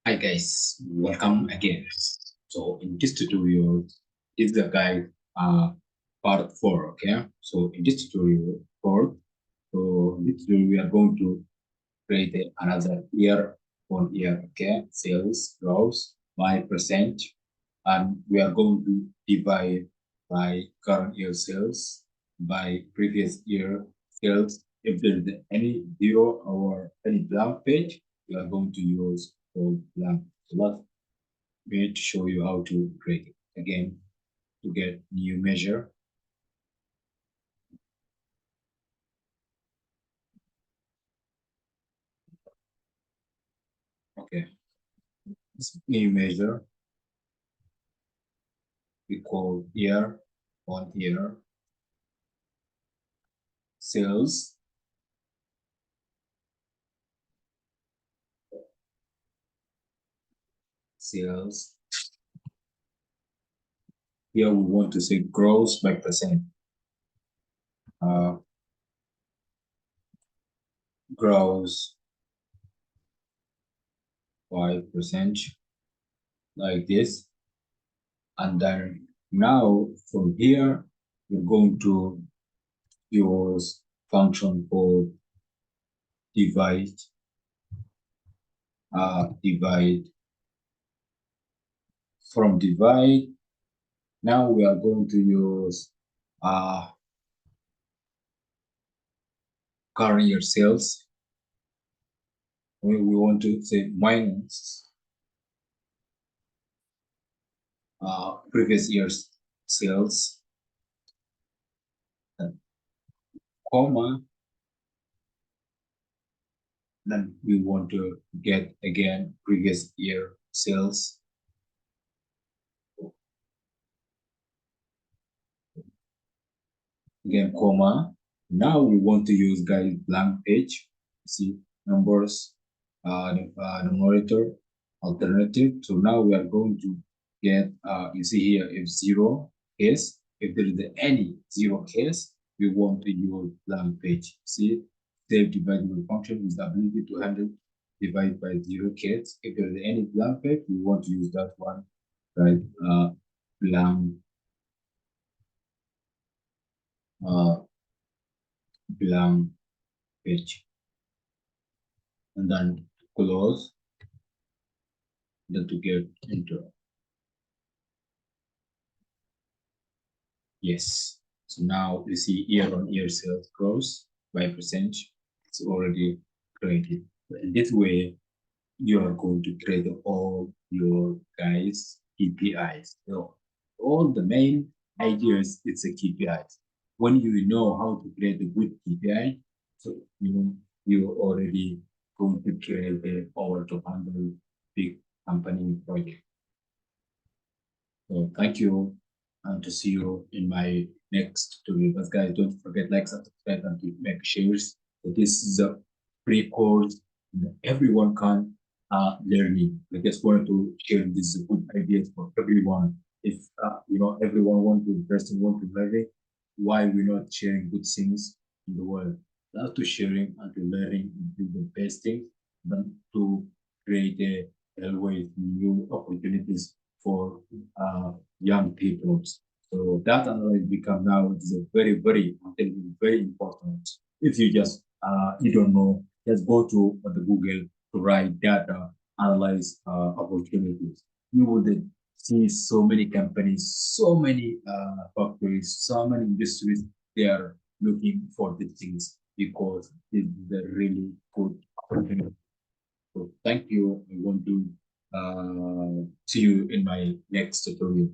Hi guys, welcome again. So in this tutorial, is the guide part 4, okay? So in this tutorial 4, so in this tutorial we are going to create another year on year, okay? Sales growth by percent, and we are going to divide by current year sales by previous year sales. If there is any zero or any blank page, we are going to use all blank. So let's going to show you how to create it again to get new measure. Okay, this new measure we call year on year sales sales. Here we want to say growth by percent. Grows by percent like this, and then now from here we're going to use function called divide. Divide. From divide, now we are going to use current year sales. We want to say minus previous year's sales, and comma, then we want to get again previous year sales, again comma. Now we want to use guys blank page. See numbers, numerator, alternative. So now we are going to get you see here if zero case, if there is any zero case, we want to use blank page. See, save divisible function with the ability to handle divide by zero case. If there is any blank page, we want to use that one, right? Blank blank page, and then close, then to get enter. Yes. So now you see year on year sales growth by percent. It's already created. In this way, you are going to create all your guys KPIs. So all the main ideas, it's a KPIs. When you know how to create a good KPI, so you already going to create a power to handle big company project. So thank you, and to see you in my next tutorial. But guys, don't forget like, subscribe, and to make shares. So this is a free course that everyone can learn it. I just wanted to share this good ideas for everyone. If everyone want to invest and want to learn it, why we're not sharing good things in the world? Not to sharing and to learning the best things, but to create a always new opportunities for young people. So data analysis become now is a very important. If you just you don't know, just go to the Google to write data analyze opportunities. You will then see so many companies, so many factories, so many industries. They are looking for these things because it's a really good opportunity. So thank you. I want to see you in my next tutorial.